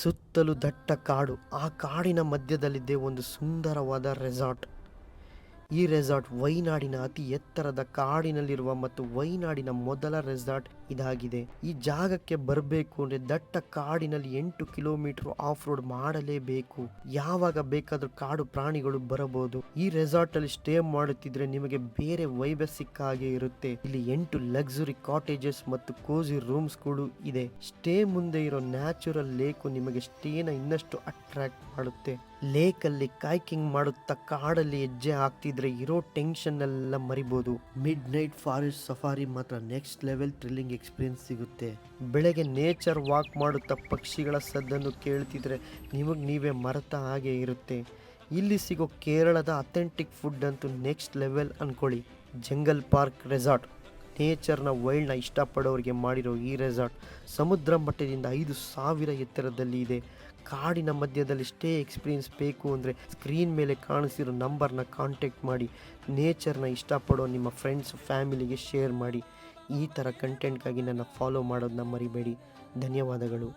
ಸುತ್ತಲೂ ದಟ್ಟ ಕಾಡು. ಆ ಕಾಡಿನ ಮಧ್ಯದಲ್ಲಿದ್ದೇ ಒಂದು ಸುಂದರವಾದ ರೆಸಾರ್ಟ್. ಈ ರೆಸಾರ್ಟ್ ವೈನಾಡಿನ ಅತಿ ಎತ್ತರದ ಕಾಡಿನಲ್ಲಿರುವ ಮತ್ತು ವೈನಾಡಿನ ಮೊದಲ ರೆಸಾರ್ಟ್ ಇದಾಗಿದೆ. ಈ ಜಾಗಕ್ಕೆ ಬರಬೇಕು ಅಂದ್ರೆ ದಟ್ಟ ಕಾಡಿನಲ್ಲಿ 8 ಕಿಲೋಮೀಟರ್ ಆಫ್ ರೋಡ್ ಮಾಡಲೇಬೇಕು. ಯಾವಾಗ ಬೇಕಾದ್ರೂ ಕಾಡು ಪ್ರಾಣಿಗಳು ಬರಬಹುದು. ಈ ರೆಸಾರ್ಟ್ ಅಲ್ಲಿ ಸ್ಟೇ ಮಾಡುತ್ತಿದ್ರೆ ನಿಮಗೆ ಬೇರೆ ವೈಬ್ ಸಿಕ್ಕ ಹಾಗೆ ಇರುತ್ತೆ. ಇಲ್ಲಿ 8 ಲಕ್ಸುರಿ ಕಾಟೇಜಸ್ ಮತ್ತು ಕೋಸಿ ರೂಮ್ಸ್ ಗಳು ಇದೆ. ಸ್ಟೇ ಮುಂದೆ ಇರೋ ನ್ಯಾಚುರಲ್ ಲೇಕ್ ನಿಮಗೆ ಸ್ಟೇನ ಇನ್ನಷ್ಟು ಅಟ್ರಾಕ್ಟ್ ಮಾಡುತ್ತೆ. ಲೇಕ್ ಅಲ್ಲಿ ಕೈಕಿಂಗ್ ಮಾಡುತ್ತಾ ಕಾಡಲ್ಲಿ ಹೆಜ್ಜೆ ಹಾಕ್ತಿದ್ರೆ ಇರೋ ಟೆನ್ಷನ್ ಎಲ್ಲ ಮರಿಬಹುದು. ಮಿಡ್ ನೈಟ್ ಫಾರೆಸ್ಟ್ ಸಫಾರಿ ಮಾತ್ರ ನೆಕ್ಸ್ಟ್ ಲೆವೆಲ್ ಥ್ರಿಲ್ಲಿಂಗ್ ಎಕ್ಸ್ಪೀರಿಯನ್ಸ್ ಸಿಗುತ್ತೆ. ಬೆಳಗ್ಗೆ ನೇಚರ್ ವಾಕ್ ಮಾಡುತ್ತಾ ಪಕ್ಷಿಗಳ ಸದ್ದನ್ನು ಕೇಳ್ತಿದ್ರೆ ನೀವೇ ಮರೆತ ಹಾಗೆ ಇರುತ್ತೆ. ಇಲ್ಲಿ ಸಿಗೋ ಕೇರಳದ ಅಥೆಂಟಿಕ್ ಫುಡ್ ಅಂತೂ ನೆಕ್ಸ್ಟ್ ಲೆವೆಲ್ ಅನ್ಕೊಳ್ಳಿ. ಜಂಗಲ್ ಪಾರ್ಕ್ ರೆಸಾರ್ಟ್ ನೇಚರ್ನ ವೈಲ್ಡ್ನ ಇಷ್ಟಪಡೋರಿಗೆ ಮಾಡಿರೋ ಈ ರೆಸಾರ್ಟ್ ಸಮುದ್ರ ಮಟ್ಟದಿಂದ 5,000 ಎತ್ತರದಲ್ಲಿ ಇದೆ. ಕಾಡಿನ ಮಧ್ಯದಲ್ಲಿ ಸ್ಟೇ ಎಕ್ಸ್ಪೀರಿಯನ್ಸ್ ಬೇಕು ಅಂದರೆ ಸ್ಕ್ರೀನ್ ಮೇಲೆ ಕಾಣಿಸಿರೋ ನಂಬರ್ನ ಕಾಂಟ್ಯಾಕ್ಟ್ ಮಾಡಿ. ನೇಚರ್ನ ಇಷ್ಟಪಡೋ ನಿಮ್ಮ ಫ್ರೆಂಡ್ಸ್ ಫ್ಯಾಮಿಲಿಗೆ ಶೇರ್ ಮಾಡಿ. ಈ ಥರ ಕಂಟೆಂಟ್ಗಾಗಿ ನನ್ನ ಫಾಲೋ ಮಾಡೋದನ್ನ ಮರಿಬೇಡಿ. ಧನ್ಯವಾದಗಳು.